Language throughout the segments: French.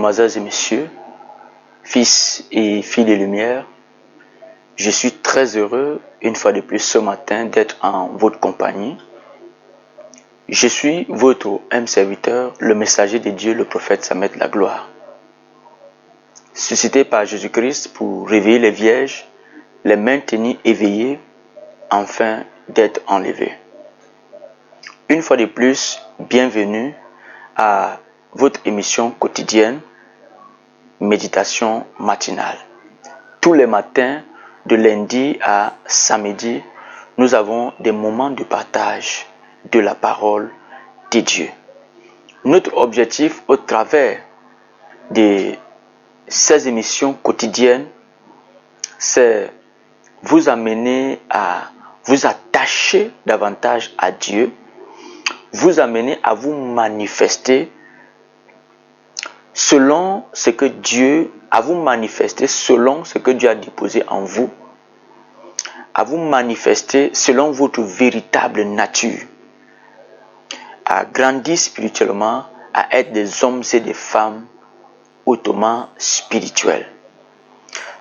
Mesdemoiselles et messieurs, fils et filles de lumière, je suis très heureux, une fois de plus ce matin, d'être en votre compagnie. Je suis votre humble serviteur, le messager de Dieu, le prophète Samet la gloire. Suscité par Jésus-Christ pour réveiller les vierges, les maintenir éveillés, afin d'être enlevés. Une fois de plus, bienvenue à votre émission quotidienne, méditation matinale. Tous les matins, de lundi à samedi, nous avons des moments de partage de la parole de Dieu. Notre objectif au travers de ces émissions quotidiennes, c'est vous amener à vous attacher davantage à Dieu, vous amener à vous manifester selon ce que Dieu a vous manifester selon ce que Dieu a déposé en vous, à vous manifester selon votre véritable nature, à grandir spirituellement, à être des hommes et des femmes hautement spirituels.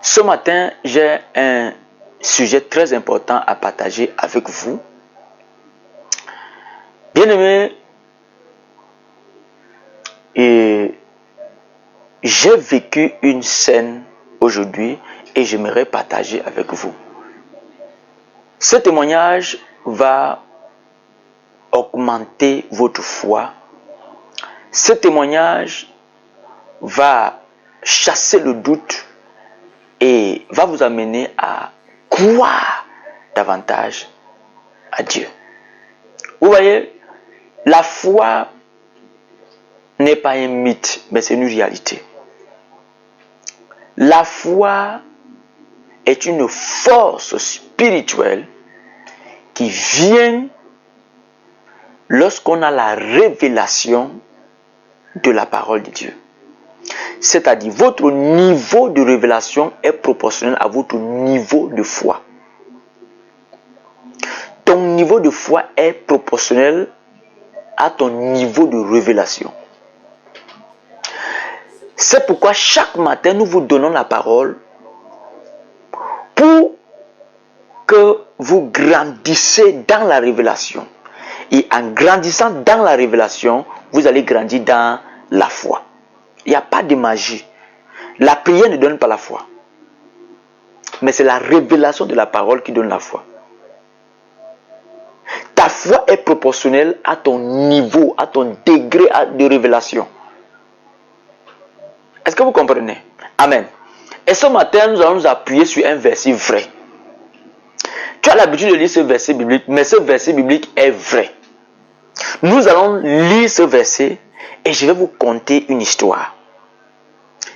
Ce matin, j'ai un sujet très important à partager avec vous. Bien-aimés, et j'ai vécu une scène aujourd'hui et j'aimerais partager avec vous. Ce témoignage va augmenter votre foi. Ce témoignage va chasser le doute et va vous amener à croire davantage à Dieu. Vous voyez, la foi n'est pas un mythe, mais c'est une réalité. La foi est une force spirituelle qui vient lorsqu'on a la révélation de la parole de Dieu. C'est-à-dire, votre niveau de révélation est proportionnel à votre niveau de foi. Ton niveau de foi est proportionnel à ton niveau de révélation. C'est pourquoi chaque matin, nous vous donnons la parole pour que vous grandissez dans la révélation. Et en grandissant dans la révélation, vous allez grandir dans la foi. Il n'y a pas de magie. La prière ne donne pas la foi. Mais c'est la révélation de la parole qui donne la foi. Ta foi est proportionnelle à ton niveau, à ton degré de révélation. Est-ce que vous comprenez? Amen. Et ce matin, nous allons nous appuyer sur un verset vrai. Tu as l'habitude de lire ce verset biblique, mais ce verset biblique est vrai. Nous allons lire ce verset et je vais vous conter une histoire.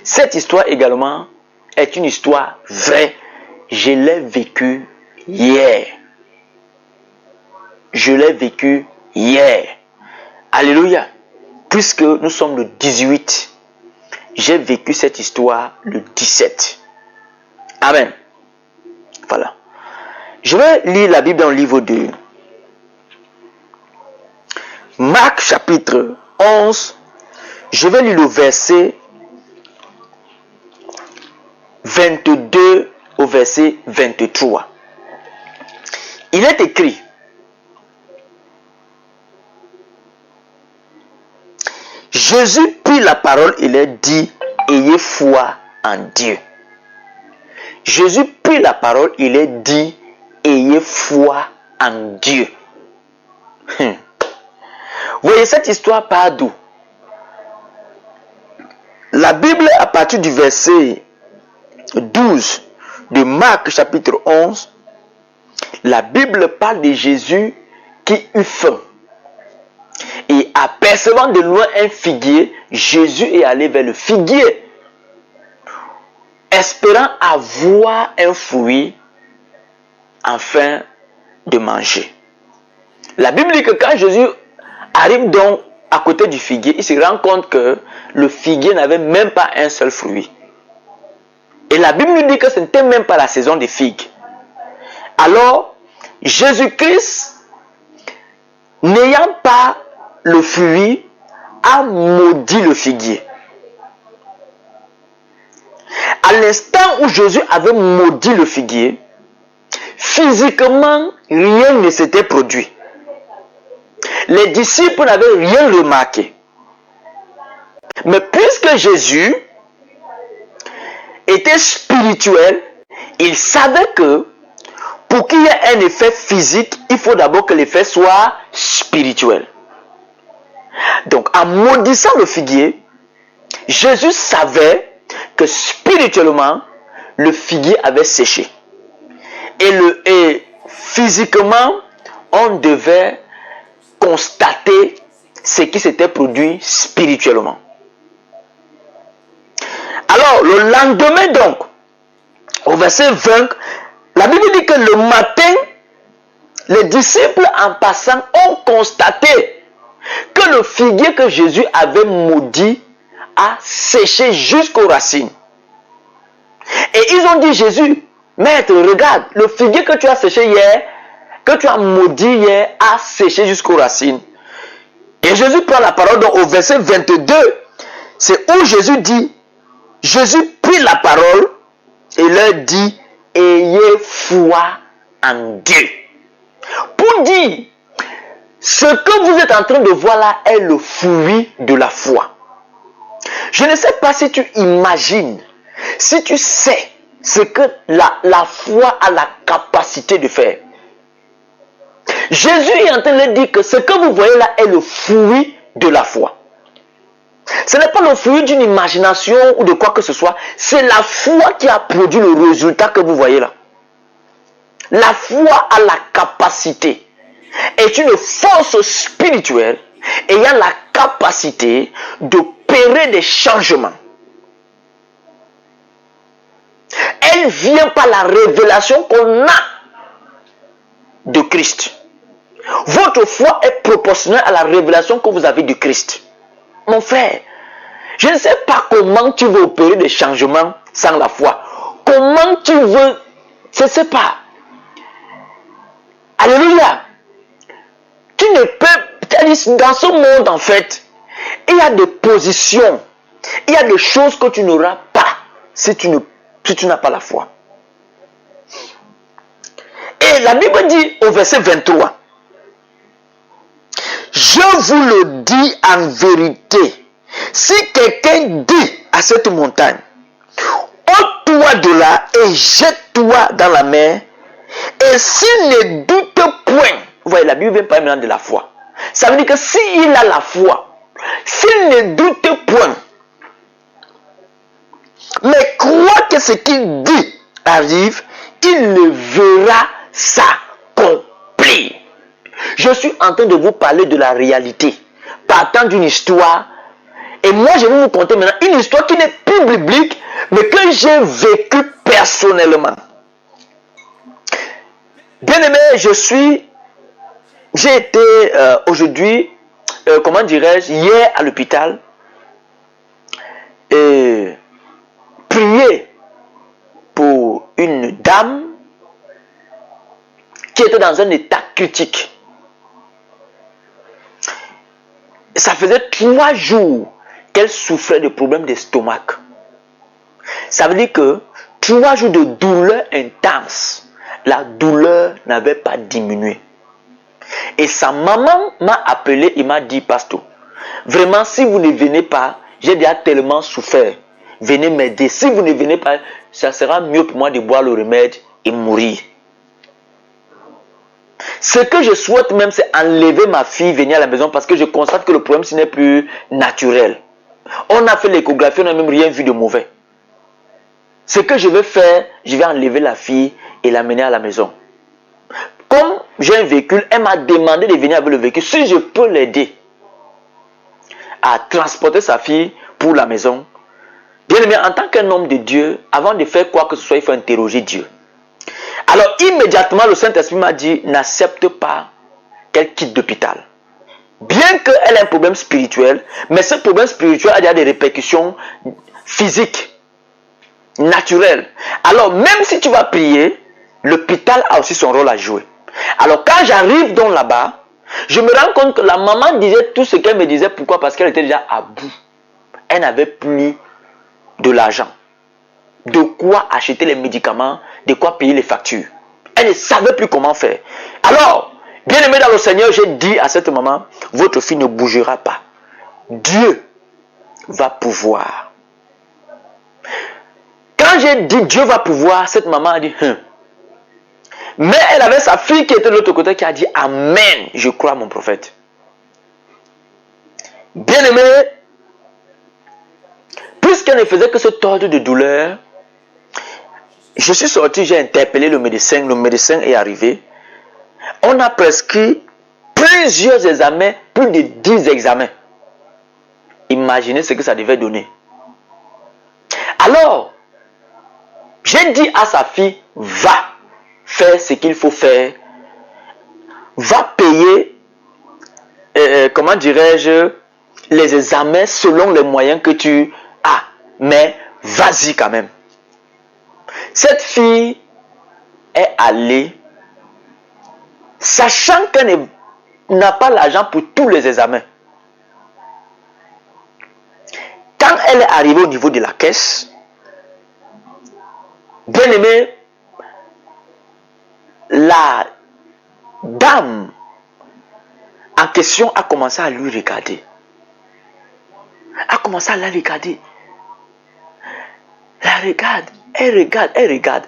Cette histoire également est une histoire vraie. Je l'ai vécue hier. Je l'ai vécue hier. Alléluia. Puisque nous sommes le 18, j'ai vécu cette histoire le 17. Amen. Voilà. Je vais lire la Bible dans le livre de Marc chapitre 11. Je vais lire le verset 22 au verset 23. Il est écrit: Jésus prit la parole et leur dit: ayez foi en Dieu. Jésus prit la parole et leur dit: ayez foi en Dieu. Vous voyez, cette histoire part d'où? La Bible, à partir du verset 12 de Marc chapitre 11, la Bible parle de Jésus qui eut faim. Et apercevant de loin un figuier, Jésus est allé vers le figuier, espérant avoir un fruit afin de manger. La Bible dit que quand Jésus arrive donc à côté du figuier, il se rend compte que le figuier n'avait même pas un seul fruit. Et la Bible nous dit que ce n'était même pas la saison des figues. Alors, Jésus-Christ, n'ayant pas le fruit, a maudit le figuier. À l'instant où Jésus avait maudit le figuier, physiquement, rien ne s'était produit. Les disciples n'avaient rien remarqué. Mais puisque Jésus était spirituel, il savait que pour qu'il y ait un effet physique, il faut d'abord que l'effet soit spirituel. Donc, en maudissant le figuier, Jésus savait que spirituellement, le figuier avait séché. Et physiquement, on devait constater ce qui s'était produit spirituellement. Alors, le lendemain donc, au verset 20, la Bible dit que le matin, les disciples en passant ont constaté que le figuier que Jésus avait maudit a séché jusqu'aux racines. Et ils ont dit, Jésus, Maître, regarde, le figuier que tu as séché hier, que tu as maudit hier, a séché jusqu'aux racines. Et Jésus prend la parole donc au verset 22, c'est où Jésus prit la parole et leur dit, ayez foi en Dieu. Pour dire, ce que vous êtes en train de voir là est le fruit de la foi. Je ne sais pas si tu imagines, si tu sais ce que la foi a la capacité de faire. Jésus est en train de dire que ce que vous voyez là est le fruit de la foi. Ce n'est pas le fruit d'une imagination ou de quoi que ce soit. C'est la foi qui a produit le résultat que vous voyez là. La foi a la capacité, est une force spirituelle ayant la capacité d'opérer des changements. Elle vient par la révélation qu'on a de Christ. Votre foi est proportionnelle à la révélation que vous avez de Christ. Mon frère, je ne sais pas comment tu veux opérer des changements sans la foi. Comment tu veux... Je ne sais pas. Alléluia. Tu ne peux... Dans ce monde, en fait, il y a des positions, il y a des choses que tu n'auras pas si tu n'as pas la foi. Et la Bible dit au verset 23, je vous le dis en vérité, si quelqu'un dit à cette montagne, ôte-toi de là et jette-toi dans la mer, et s'il ne doute point, vous voyez, la Bible vient parler maintenant de la foi. Ça veut dire que s'il a la foi, s'il ne doute point, mais croit que ce qu'il dit arrive, il le verra s'accomplir. Je suis en train de vous parler de la réalité, partant d'une histoire. Et moi, je vais vous conter maintenant une histoire qui n'est plus biblique, mais que j'ai vécue personnellement. Bien aimé, j'ai été aujourd'hui, comment dirais-je, hier à l'hôpital, et prier pour une dame qui était dans un état critique. Ça faisait 3 jours qu'elle souffrait de problèmes d'estomac. Ça veut dire que 3 jours de douleur intense, la douleur n'avait pas diminué. Et sa maman m'a appelé et m'a dit, pasteur, vraiment si vous ne venez pas, j'ai déjà tellement souffert, venez m'aider. Si vous ne venez pas, ça sera mieux pour moi de boire le remède et mourir. Ce que je souhaite même, c'est enlever ma fille, venir à la maison, parce que je constate que le problème, ce n'est plus naturel. On a fait l'échographie, on n'a même rien vu de mauvais. Ce que je vais faire, je vais enlever la fille et l'amener à la maison. Comme j'ai un véhicule, elle m'a demandé de venir avec le véhicule. Si je peux l'aider à transporter sa fille pour la maison, bien aimé, en tant qu'un homme de Dieu, avant de faire quoi que ce soit, il faut interroger Dieu. Alors immédiatement, le Saint-Esprit m'a dit, n'accepte pas qu'elle quitte l'hôpital. Bien qu'elle ait un problème spirituel, mais ce problème spirituel a déjà des répercussions physiques, naturelles. Alors même si tu vas prier, l'hôpital a aussi son rôle à jouer. Alors quand j'arrive donc là-bas, je me rends compte que la maman disait tout ce qu'elle me disait. Pourquoi? Parce qu'elle était déjà à bout. Elle n'avait plus de l'argent. de quoi acheter les médicaments, de quoi payer les factures. Elle ne savait plus comment faire. Alors, bien aimé dans le Seigneur, j'ai dit à cette maman, votre fille ne bougera pas. Dieu va pouvoir. Quand j'ai dit Dieu va pouvoir, cette maman a dit, Mais elle avait sa fille qui était de l'autre côté qui a dit, Amen, je crois mon prophète. Bien aimé, puisqu'elle ne faisait que ce tordre de douleur, je suis sorti, j'ai interpellé le médecin est arrivé. On a prescrit plusieurs examens, plus de 10 examens. Imaginez ce que ça devait donner. Alors, j'ai dit à sa fille, va faire ce qu'il faut faire, va payer, comment dirais-je, les examens selon les moyens que tu as, mais vas-y quand même. Cette fille est allée, sachant qu'elle n'a pas l'argent pour tous les examens. Quand elle est arrivée au niveau de la caisse, bien aimé, la dame en question a commencé à lui regarder. A commencé à la regarder. La regarde, elle regarde.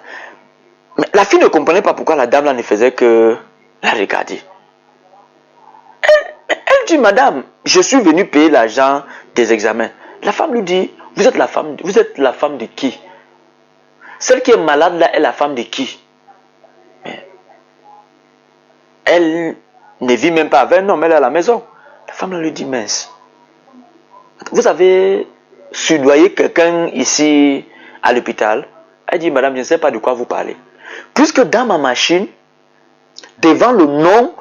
Mais la fille ne comprenait pas pourquoi la dame là ne faisait que la regarder. Elle dit, madame, je suis venu payer l'argent des examens. La femme lui dit, vous êtes la femme de qui? Celle qui est malade là est la femme de qui? Mais elle ne vit même pas avec un homme, elle est à la maison. La femme lui dit, mince, vous avez soudoyé quelqu'un ici à l'hôpital? Elle dit, madame, je ne sais pas de quoi vous parlez. Puisque dans ma machine, devant le nom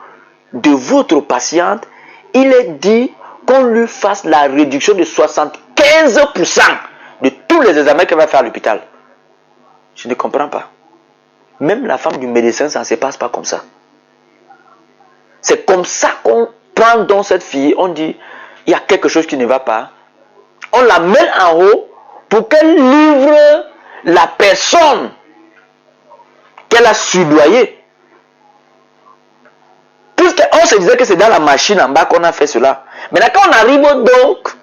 de votre patiente, il est dit qu'on lui fasse la réduction de 75% de tous les examens qu'elle va faire à l'hôpital. Je ne comprends pas. Même la femme du médecin, ça ne se passe pas comme ça. C'est comme ça qu'on prend dans cette fille, on dit, il y a quelque chose qui ne va pas. On la met en haut pour qu'elle livre la personne qu'elle a soudoyée. Puisqu'on se disait que c'est dans la machine en bas qu'on a fait cela. Maintenant, quand on arrive donc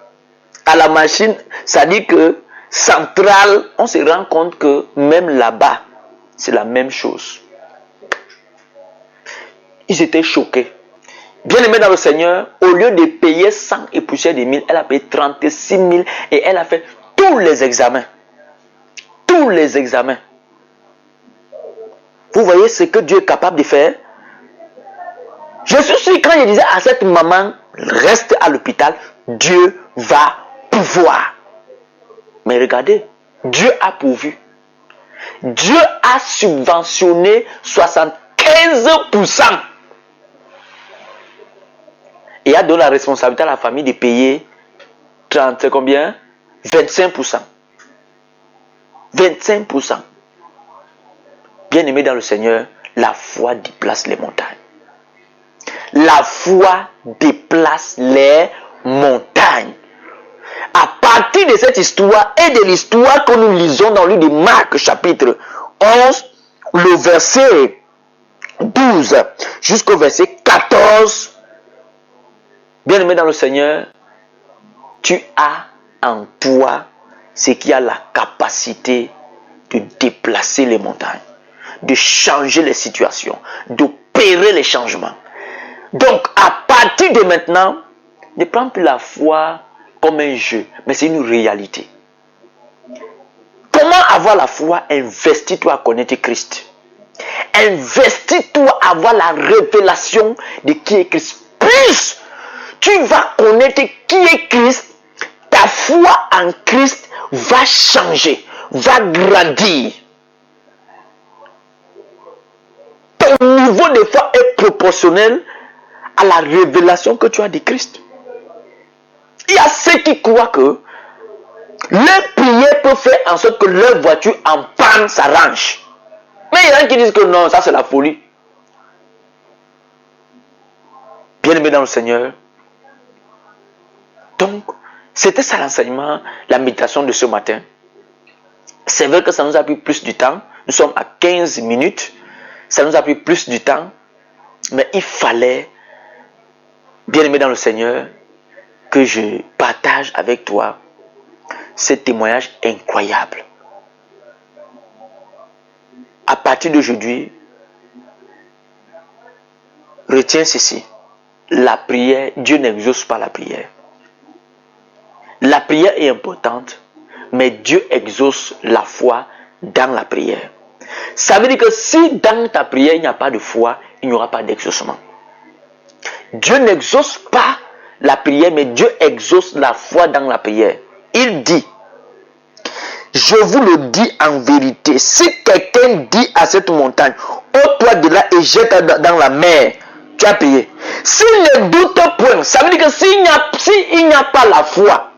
à la machine, ça dit que centrale, on se rend compte que même là-bas, c'est la même chose. Ils étaient choqués. Bien aimé dans le Seigneur, au lieu de payer 100 et poussière de 1000, elle a payé 36 000 et elle a fait tous les examens. Tous les examens. Vous voyez ce que Dieu est capable de faire? Je suis sûr, quand je disais à cette maman, reste à l'hôpital, Dieu va pouvoir. Mais regardez, Dieu a pourvu. Dieu a subventionné 75%. Et a donné la responsabilité à la famille de payer 30, combien? 25%. 25%. Bien aimé dans le Seigneur, la foi déplace les montagnes. La foi déplace les montagnes. À partir de cette histoire et de l'histoire que nous lisons dans le livre de Marc, chapitre 11, le verset 12 jusqu'au verset 14, bien aimé dans le Seigneur, tu as en toi ce qui a la capacité de déplacer les montagnes, de changer les situations, d'opérer les changements. Donc, à partir de maintenant, ne prends plus la foi comme un jeu, mais c'est une réalité. Comment avoir la foi? Investis-toi à connaître Christ. Investis-toi à avoir la révélation de qui est Christ. Plus tu vas connaître qui est Christ, ta foi en Christ va changer, va grandir. Ton niveau de foi est proportionnel à la révélation que tu as de Christ. Il y a ceux qui croient que leur prière peut faire en sorte que leur voiture en panne s'arrange. Mais il y en a qui disent que non, ça c'est la folie. Bien aimé dans le Seigneur. Donc, c'était ça l'enseignement, la méditation de ce matin. C'est vrai que ça nous a pris plus du temps. Nous sommes à 15 minutes. Ça nous a pris plus du temps. Mais il fallait, bien aimé dans le Seigneur, que je partage avec toi ce témoignage incroyable. À partir d'aujourd'hui, retiens ceci. La prière, Dieu n'exauce pas la prière. La prière est importante, mais Dieu exauce la foi dans la prière. Ça veut dire que si dans ta prière, il n'y a pas de foi, il n'y aura pas d'exaucement. Dieu n'exauce pas la prière, mais Dieu exauce la foi dans la prière. Il dit, je vous le dis en vérité, si quelqu'un dit à cette montagne, ôte-toi de là et jette dans la mer, tu as prié. S'il ne doute point, ça veut dire que s'il n'y a pas la foi,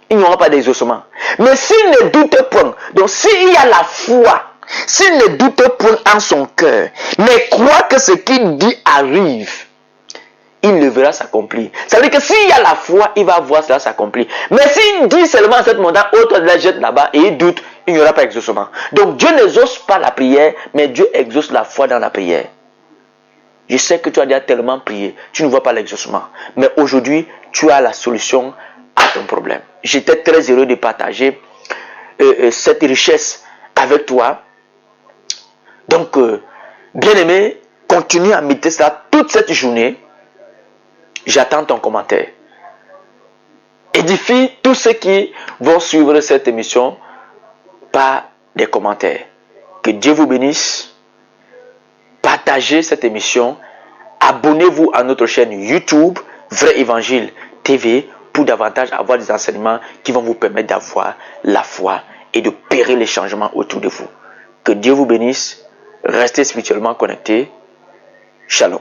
il n'y aura pas d'exaucement. Mais s'il ne doute point, donc s'il y a la foi, s'il ne doute point en son cœur, mais croit que ce qu'il dit arrive, il le verra s'accomplir. Ça veut dire que s'il y a la foi, il va voir cela s'accomplir. Mais s'il dit seulement à cette montagne, autre de la jette là-bas, et il doute, il n'y aura pas d'exaucement. Donc Dieu n'exauce pas la prière, mais Dieu exauce la foi dans la prière. Je sais que tu as déjà tellement prié, tu ne vois pas l'exaucement. Mais aujourd'hui, tu as la solution à ton problème. J'étais très heureux de partager cette richesse avec toi. Donc, bien aimé, continue à méditer ça toute cette journée. J'attends ton commentaire. Édifie tous ceux qui vont suivre cette émission par des commentaires. Que Dieu vous bénisse. Partagez cette émission. Abonnez-vous à notre chaîne YouTube, Vrai Évangile TV, pour davantage avoir des enseignements qui vont vous permettre d'avoir la foi et de périr les changements autour de vous. Que Dieu vous bénisse. Restez spirituellement connectés. Shalom.